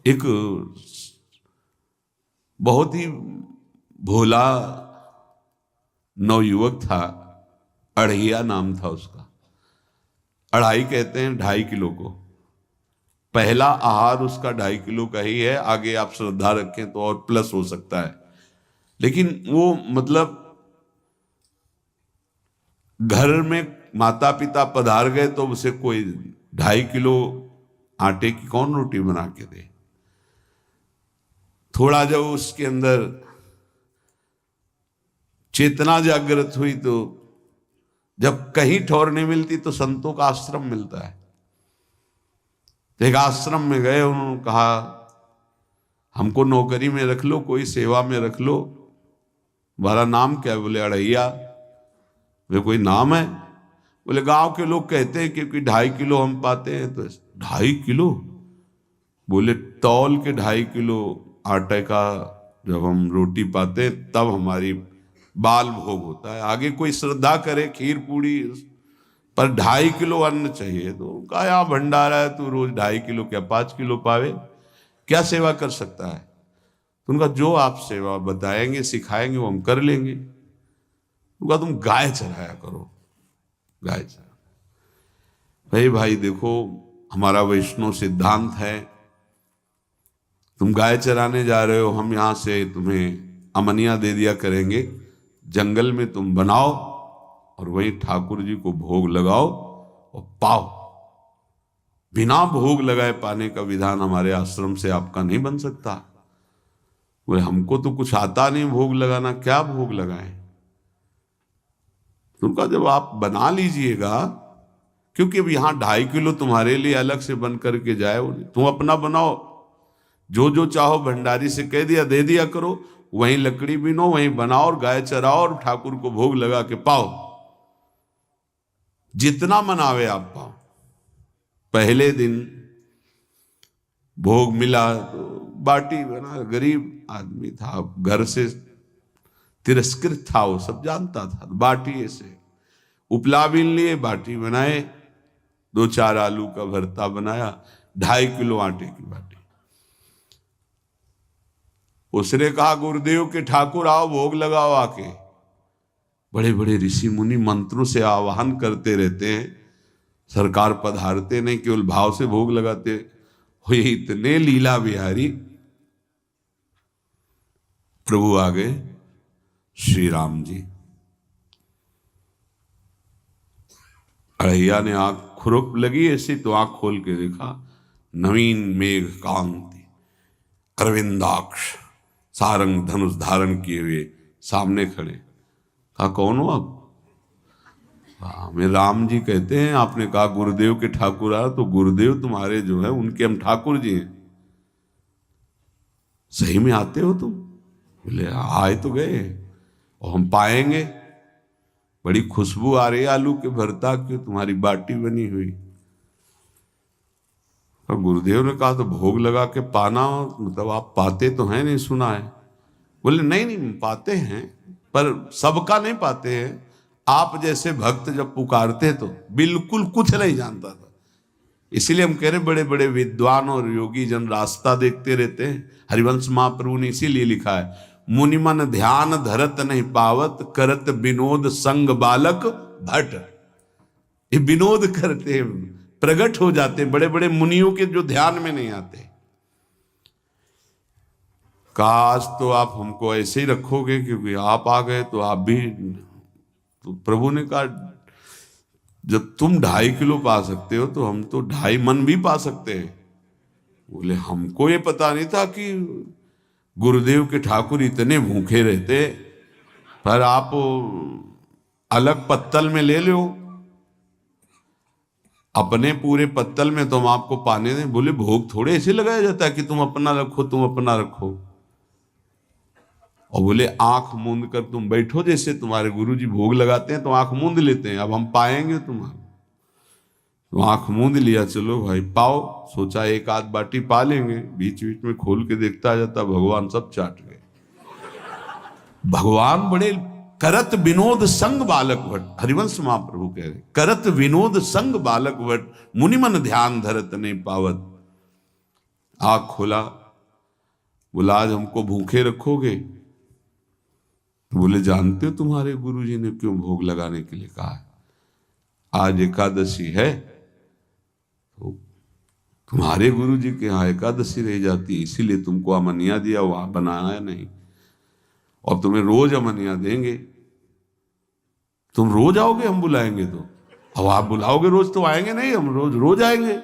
एक बहुत ही भोला नवयुवक था, अढ़ैया नाम था उसका। अढ़ाई कहते हैं 2.5 किलो को। पहला आहार उसका 2.5 किलो का ही है, आगे आप श्रद्धा रखें तो और प्लस हो सकता है। लेकिन वो मतलब घर में माता पिता पधार गए तो उसे कोई 2.5 किलो आटे की कौन रोटी बना के दे। थोड़ा जब उसके अंदर चेतना जागृत हुई तो जब कहीं ठौर नहीं मिलती तो संतों का आश्रम मिलता है। तो एक आश्रम में गए, उन्होंने कहा हमको नौकरी में रख लो, कोई सेवा में रख लो। तुम्हारा नाम क्या है? बोले अढ़ैया। वे कोई नाम है? बोले गांव के लोग कहते हैं क्योंकि 2.5 किलो हम पाते हैं। तो 2.5 किलो? बोले तौल के 2.5 किलो आटे का जब हम रोटी पाते हैं तब हमारी बाल भोग होता है। आगे कोई श्रद्धा करे खीर पूड़ी, पर 2.5 किलो अन्न चाहिए। तो कहा यहाँ भंडारा है, तो रोज 2.5 किलो क्या 5 किलो पावे, क्या सेवा कर सकता है? तो उनका जो आप सेवा बताएंगे सिखाएंगे वो हम कर लेंगे। उनका तुम गाय चराया करो, गाय चरा। भाई देखो, हमारा वैष्णव सिद्धांत है, तुम गाय चराने जा रहे हो, हम यहां से तुम्हें अमनिया दे दिया करेंगे, जंगल में तुम बनाओ और वहीं ठाकुर जी को भोग लगाओ और पाओ। बिना भोग लगाए पाने का विधान हमारे आश्रम से आपका नहीं बन सकता। बोले हमको तो कुछ आता नहीं भोग लगाना, क्या भोग लगाएं? तुमका जब आप बना लीजिएगा, क्योंकि अब यहां 2.5 किलो तुम्हारे लिए अलग से बन करके जाए, तुम अपना बनाओ, जो जो चाहो भंडारी से कह दिया दे दिया करो, वहीं लकड़ी बीनो, वहीं बनाओ और गाय चराओ और ठाकुर को भोग लगा के पाओ। जितना मनावे आप पाओ। पहले दिन भोग मिला तो बाटी बना, गरीब आदमी था, घर से तिरस्कृत था, वो सब जानता था। बाटी ऐसे उपला बीन लिए, बाटी बनाए, 2-4 आलू का भरता बनाया, 2.5 किलो आटे की बाटी। उसने कहा गुरुदेव के ठाकुर आओ भोग लगाओ आके। बड़े बड़े ऋषि मुनि मंत्रों से आवाहन करते रहते हैं, सरकार पधारते नहीं, केवल भाव से भोग लगाते हो। ये इतने लीला बिहारी प्रभु आ गए, श्री राम जी। अढ़ैया ने आंख खुरक लगी ऐसी, तो आंख खोल के देखा, नवीन मेघ कांति, अरविंदाक्ष, सारंग धनुष धारण किए हुए सामने खड़े। कहा कौन हो आप? हमें राम जी कहते हैं। आपने कहा गुरुदेव के ठाकुर आ, तो गुरुदेव तुम्हारे जो है उनके हम ठाकुर जी हैं। सही में आते हो तुम? बोले आए तो गए और हम पाएंगे। बड़ी खुशबू आ रही है आलू के भरता की, तुम्हारी बाटी बनी हुई। और गुरुदेव ने कहा तो भोग लगा के पाना, मतलब आप पाते तो हैं? नहीं सुना है। बोले नहीं पाते हैं, पर सबका नहीं पाते हैं। आप जैसे भक्त जब पुकारते तो बिल्कुल कुछ नहीं जानता था। इसीलिए हम कह रहे बड़े बड़े विद्वान और योगी जन रास्ता देखते रहते हैं। हरिवंश महाप्रभु ने इसीलिए लिखा है, मुनिमन ध्यान धरत नहीं पावत, करत विनोद संग बालक भट। ये विनोद करते हैं, प्रकट हो जाते बड़े बड़े मुनियों के जो ध्यान में नहीं आते। काश तो आप हमको ऐसे ही रखोगे, क्योंकि आप आ गए तो आप भी। तो प्रभु ने कहा जब तुम 2.5 किलो पा सकते हो तो हम तो 2.5 मन भी पा सकते हैं। बोले हमको ये पता नहीं था कि गुरुदेव के ठाकुर इतने भूखे रहते, पर आप अलग पत्तल में ले लो, अपने पूरे पत्तल में तो हम आपको पाने दें। बोले भोग थोड़े ऐसे लगाया जाता है कि तुम अपना रखो तुम अपना रखो। और बोले आंख मूंद कर तुम बैठो, जैसे तुम्हारे गुरुजी भोग लगाते हैं तो आंख मूंद लेते हैं, अब हम पाएंगे तुम्हारा। तो आंख मूंद लिया, चलो भाई पाओ। सोचा एक आध बाटी पा लेंगे, बीच बीच में खोल के देखता जाता, भगवान सब चाट गए। भगवान बड़े करत विनोद संग बालक भट, हरिवंश महाप्रभु कह रहे, करत विनोद संग बालक भट, मुनिमन ध्यान धरत नहीं पावत। आँख खोला, बोला आज हमको भूखे रखोगे? तो बोले जानते हो तुम्हारे गुरुजी ने क्यों भोग लगाने के लिए कहा है? आज एकादशी है तो तुम्हारे गुरुजी के यहाँ एकादशी रह जाती है, इसीलिए तुमको अमनिया दिया, वहां बनाया नहीं, और तुम्हें रोज अमनिया देंगे। तुम रोज आओगे हम बुलाएंगे तो? अब आप बुलाओगे रोज तो आएंगे नहीं, हम रोज रोज आएंगे।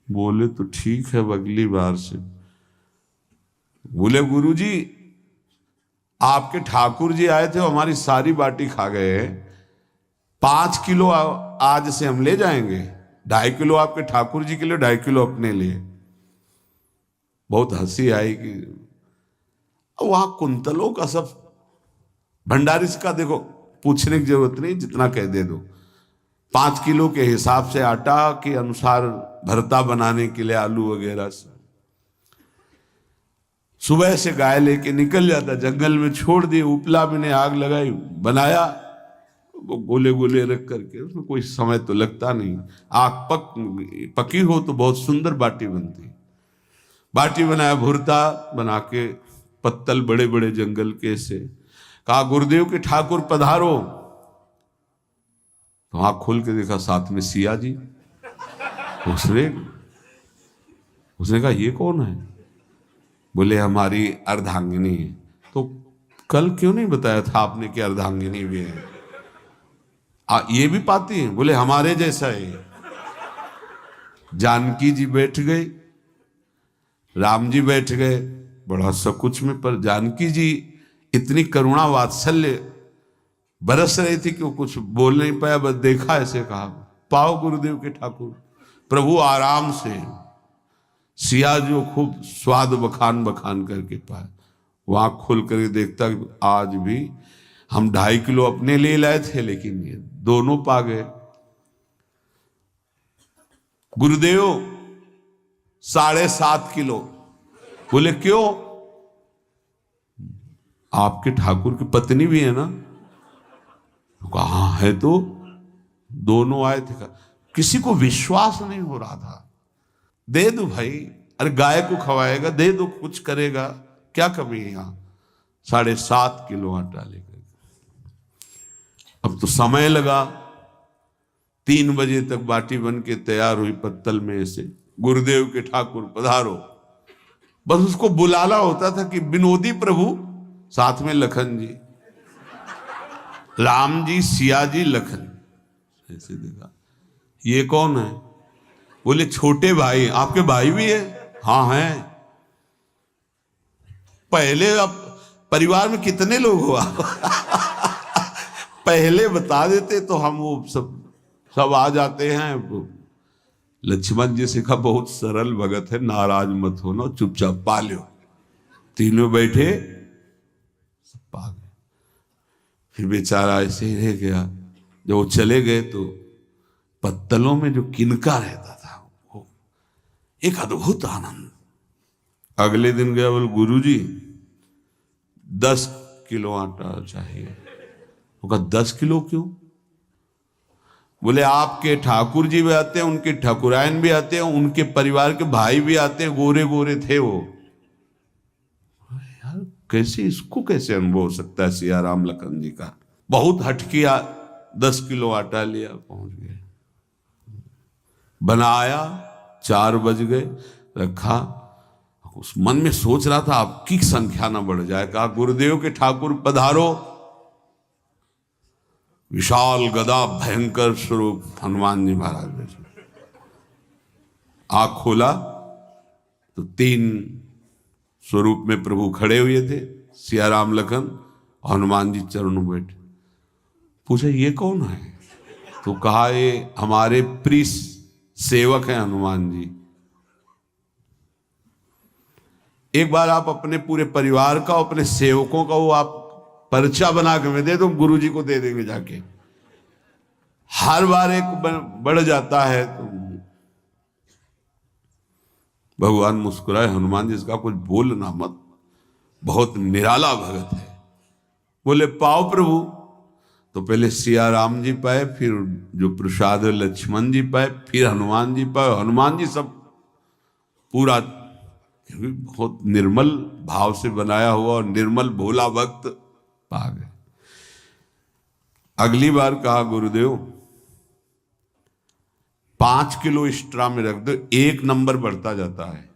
बोले तो ठीक है अगली बार से। बोले गुरुजी आपके ठाकुर जी आए थे, हमारी सारी बाटी खा गए, 5 किलो आज से हम ले जाएंगे, 2.5 किलो आपके ठाकुर जी के लिए, 2.5 किलो अपने लिए। बहुत हंसी आई कि वहां कुंतलों का सब भंडारी का देखो, पूछने की जरूरत नहीं, जितना कह दे दो। 5 किलो के हिसाब से आटा के अनुसार भरता बनाने के लिए आलू वगैरह से सुबह से गाय लेके निकल जाता, जंगल में छोड़ दिए, उपला में ने आग लगाई, बनाया, वो गोले गोले रख करके, उसमें कोई समय तो लगता नहीं। आग पकी हो तो बहुत सुंदर बाटी बनती। बाटी बनाया, भुरता बना के, पत्तल बड़े बड़े जंगल के से, कहा गुरुदेव के ठाकुर पधारो। तो आँख खोल के देखा साथ में सिया जी। उसने कहा ये कौन है? बोले हमारी अर्धांगिनी है। तो कल क्यों नहीं बताया था आपने कि अर्धांगिनी भी है? ये भी पाती है? बोले हमारे जैसा है। जानकी जी बैठ गई, राम जी बैठ गए, बड़ा सकुच में, पर जानकी जी इतनी करुणा वात्सल्य बरस रही थी कि वो कुछ बोल नहीं पाया, बस देखा, ऐसे कहा पाओ गुरुदेव के ठाकुर। प्रभु आराम से, सिया जो खूब स्वाद बखान बखान करके पाए। वहां खोल कर देखता आज भी हम 2.5 किलो अपने लिए लाए थे, लेकिन ये दोनों पा गए। गुरुदेव 7.5 किलो। बोले क्यों? आपके ठाकुर की पत्नी भी है ना? कहा है तो दोनों आए थे। किसी को विश्वास नहीं हो रहा था। दे दो भाई, अरे गाय को खवाएगा, दे दो, कुछ करेगा, क्या कमी है यहां? 7.5 किलो आटा लेकर। अब तो समय लगा, 3 बजे तक बाटी बन के तैयार हुई पत्तल में से। गुरुदेव के ठाकुर पधारो, बस उसको बुलाना होता था कि विनोदी प्रभु, साथ में लखन जी, राम जी, सिया जी, लखन। ऐसे देखा, ये कौन है? बोले छोटे भाई। आपके भाई भी है? हाँ है। पहले अब परिवार में कितने लोग हो आप? पहले बता देते तो हम वो सब आ जाते हैं। लक्ष्मण जी से कहा बहुत सरल भगत है, नाराज मत होना, चुपचाप पा लो। तीनों बैठे, सब पा गए। फिर बेचारा ऐसे ही रह गया। जब वो चले गए तो पत्तलों में जो किनका रहता था, वो एक अद्भुत आनंद। अगले दिन गया, बोले गुरुजी 10 किलो आटा चाहिए। वो कहा 10 किलो क्यों? बोले आपके ठाकुर जी भी आते हैं, उनके ठाकुरायन भी आते हैं, उनके परिवार के भाई भी आते हैं, गोरे गोरे थे वो। यार कैसे, इसको कैसे अनुभव हो सकता है सिया राम लखन जी का? बहुत हट किया, 10 किलो आटा लिया, पहुंच गए, बनाया, 4 बज गए, रखा। उस मन में सोच रहा था आपकी संख्या ना बढ़ जाए। कहा गुरुदेव के ठाकुर पधारो। विशाल गदा, भयंकर स्वरूप हनुमान जी महाराज बैठे। आँख खोला तो 3 स्वरूप में प्रभु खड़े हुए थे, सिया राम लखन, हनुमान जी चरणों बैठे। पूछा ये कौन है? तो कहा ये हमारे प्रिय सेवक हैं हनुमान जी। एक बार आप अपने पूरे परिवार का, अपने सेवकों का वो आप पर्चा बना के मैं दे दो, गुरु जी को दे देंगे जाके। हर बार एक बढ़ जाता है तो भगवान मुस्कुराए, हनुमान जी इसका कुछ बोलना मत, बहुत निराला भगत है। बोले पाओ प्रभु। तो पहले सिया राम जी पाए, फिर जो प्रसाद लक्ष्मण जी पाए, फिर हनुमान जी पाए। हनुमान जी सब पूरा बहुत निर्मल भाव से बनाया हुआ और निर्मल भोला भक्त पा गए। अगली बार कहा गुरुदेव 5 किलो एक्स्ट्रा में रख दो, 1 नंबर बढ़ता जाता है।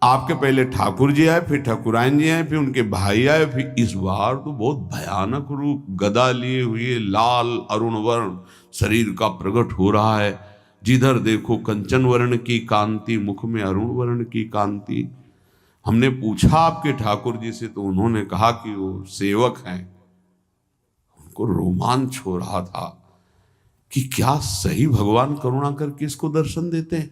आपके पहले ठाकुर जी आए, फिर ठाकुरायन जी आए, फिर उनके भाई आए, फिर इस बार तो बहुत भयानक रूप, गदा लिए हुए, लाल अरुण वर्ण शरीर का प्रकट हो रहा है। जिधर देखो कंचन वर्ण की कांति, मुख में अरुण वर्ण की कांति। हमने पूछा आपके ठाकुर जी से, तो उन्होंने कहा कि वो सेवक हैं। उनको रोमांच हो रहा था कि क्या सही भगवान करुणा करके इसको दर्शन देते हैं।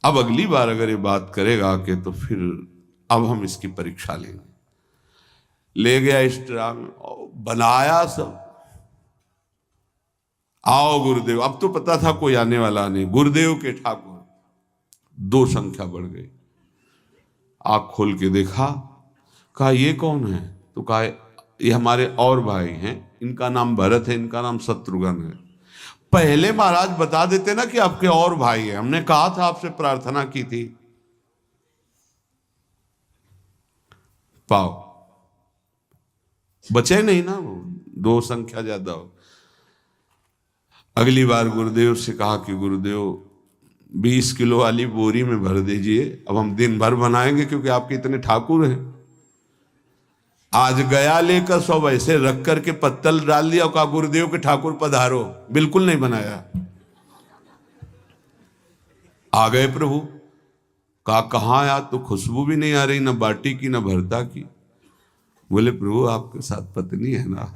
अब अगली बार अगर ये बात करेगा कि तो फिर अब हम इसकी परीक्षा लेंगे। ले गया इस ड्रा में, बनाया सब। आओ गुरुदेव। अब तो पता था कोई आने वाला नहीं। गुरुदेव के ठाकुर 2 संख्या बढ़ गई। आँख खोल के देखा, कहा ये कौन है? तो कहा ये हमारे और भाई हैं, इनका नाम भरत है, इनका नाम शत्रुघ्न है। पहले महाराज बता देते ना कि आपके और भाई हैं, हमने कहा था, आपसे प्रार्थना की थी। पाओ बचे नहीं ना, वो 2 संख्या ज्यादा हो। अगली बार गुरुदेव से कहा कि गुरुदेव 20 किलो वाली बोरी में भर दीजिए, अब हम दिन भर बनाएंगे क्योंकि आपके इतने ठाकुर हैं। आज गया लेकर सब ऐसे रख करके पत्तल डाल दिया, कहा गुरुदेव के ठाकुर पधारो। बिल्कुल नहीं बनाया। आ गए प्रभु। कहा कहाँ आया? तो खुशबू भी नहीं आ रही, ना बाटी की ना भरता की। बोले प्रभु आपके साथ पत्नी है ना,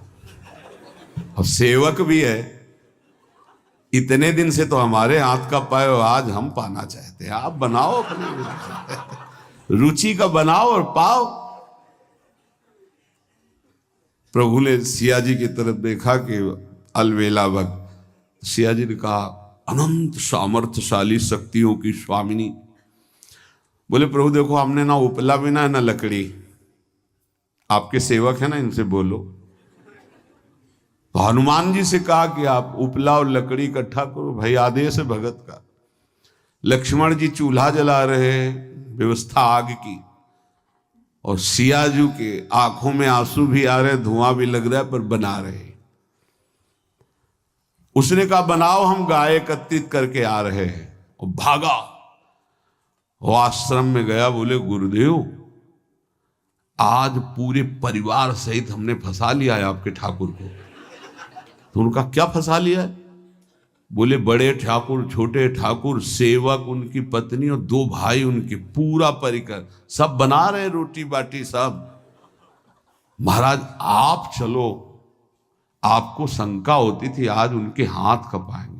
और सेवक भी है, इतने दिन से तो हमारे हाथ का पाए, आज हम पाना चाहते हैं। आप बनाओ, अपनी रुचि का बनाओ और पाओ। प्रभु ने सिया जी की तरफ देखा कि अलवेला भक्त। सिया जी ने कहा अनंत सामर्थ्यशाली शक्तियों की स्वामिनी। बोले प्रभु देखो, हमने ना उपला भी ना लकड़ी, आपके सेवक है ना, इनसे बोलो। तो हनुमान जी से कहा कि आप उपला और लकड़ी इकट्ठा करो, भाई आदेश है भगत का। लक्ष्मण जी चूल्हा जला रहे, व्यवस्था आग की, और सियाजू के आंखों में आंसू भी आ रहे, धुआं भी लग रहा है, पर बना रहे। उसने कहा बनाओ, हम गाय एकत्रित करके आ रहे हैं। और भागा, वो आश्रम में गया। बोले गुरुदेव आज पूरे परिवार सहित हमने फंसा लिया है आपके ठाकुर को। तो उनका क्या फंसा लिया है? बोले बड़े ठाकुर, छोटे ठाकुर, सेवक, उनकी पत्नी और 2 भाई उनके, पूरा परिकर, सब बना रहे रोटी बाटी सब। महाराज आप चलो, आपको शंका होती थी आज उनके हाथ कपाएंगे।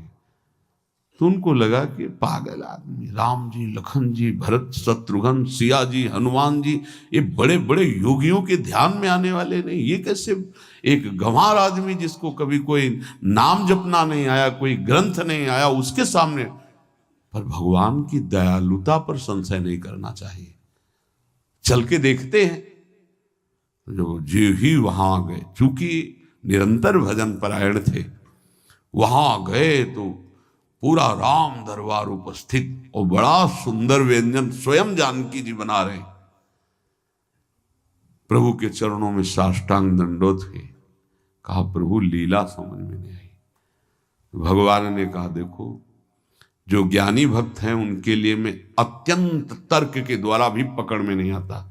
तो उनको लगा कि पागल आदमी, राम जी, लखन जी, भरत, शत्रुघ्न, सिया जी, हनुमान जी, ये बड़े बड़े योगियों के ध्यान में आने वाले नहीं, ये कैसे एक गंवार आदमी जिसको कभी कोई नाम जपना नहीं आया, कोई ग्रंथ नहीं आया, उसके सामने। पर भगवान की दयालुता पर संशय नहीं करना चाहिए। चल के देखते हैं। जो जी ही वहां गए, चूंकि निरंतर भजन परायण थे, वहां गए तो पूरा राम दरबार उपस्थित, और बड़ा सुंदर व्यंजन स्वयं जानकी जी बना रहे। प्रभु के चरणों में साष्टांग दंडोत है। कहा प्रभु लीला समझ में नहीं आई। भगवान ने कहा देखो, जो ज्ञानी भक्त हैं उनके लिए मैं अत्यंत तर्क के द्वारा भी पकड़ में नहीं आता।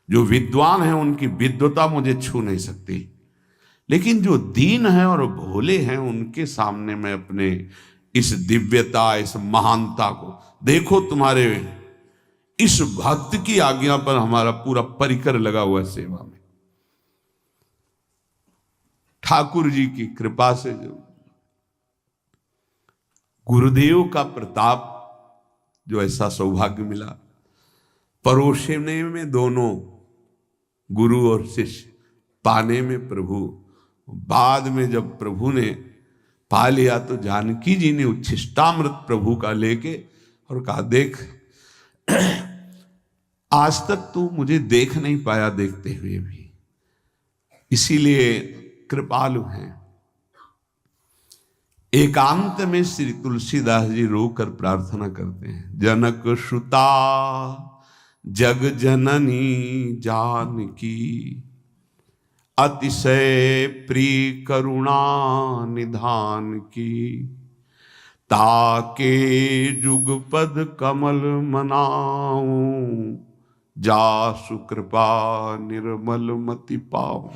जो विद्वान हैं उनकी विद्वता मुझे छू नहीं सकती, लेकिन जो दीन हैं और भोले हैं उनके सामने मैं अपने इस दिव्यता, इस महानता को देखो। तुम्हारे इस भक्त की आज्ञा पर हमारा पूरा परिकर लगा हुआ है सेवा में। ठाकुर जी की कृपा से जो गुरुदेव का प्रताप, जो ऐसा सौभाग्य मिला, परोसने में दोनों गुरु और शिष्य, पाने में प्रभु। बाद में जब प्रभु ने पा लिया तो जानकी जी ने उच्छिष्टामृत प्रभु का लेके और कहा देख, आज तक तू मुझे देख नहीं पाया देखते हुए भी, इसीलिए कृपालु हैं। एकांत में श्री तुलसीदास जी रोकर प्रार्थना करते हैं, जनक सुता जग जननी जानकी, अतिशय प्रिय करुणा निधान की, ताके जुगपद कमल मनाऊं, जासु कृपा निर्मल मति पाऊं।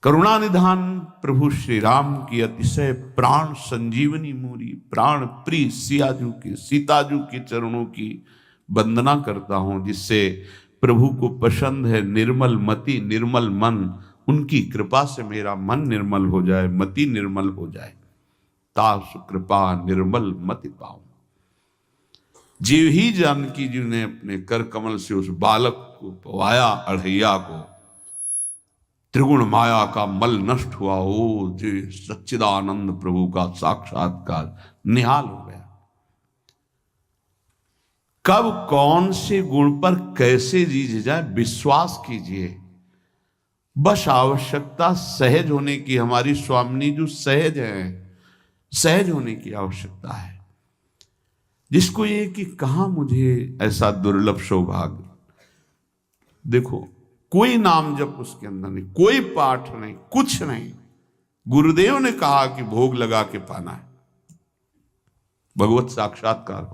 करुणा निधान प्रभु श्री राम की अतिशय प्राण संजीवनी मूरी, प्राण प्रिय सियाजू की, सीताजू के चरणों की वंदना करता हूं, जिससे प्रभु को पसंद है निर्मल मति निर्मल मन। उनकी कृपा से मेरा मन निर्मल हो जाए, मति निर्मल हो जाए। तासु कृपा निर्मल मति पाऊं। जीव ही जानकी जी ने अपने कर कमल से उस बालक को पवाया, अढ़ैया को, त्रिगुण माया का मल नष्ट हुआ। हो जी सच्चिदानंद प्रभु का साक्षात्कार निहाल हो गया। कब कौन से गुण पर कैसे जीत जाए विश्वास कीजिए, बस आवश्यकता सहज होने की। हमारी स्वामिनी जो सहज है, सहज होने की आवश्यकता है। जिसको ये कि कहां मुझे ऐसा दुर्लभ सौभाग्य, देखो कोई नाम जप उसके अंदर नहीं, कोई पाठ नहीं, कुछ नहीं। गुरुदेव ने कहा कि भोग लगा के पाना है, भगवत साक्षात्कार हो।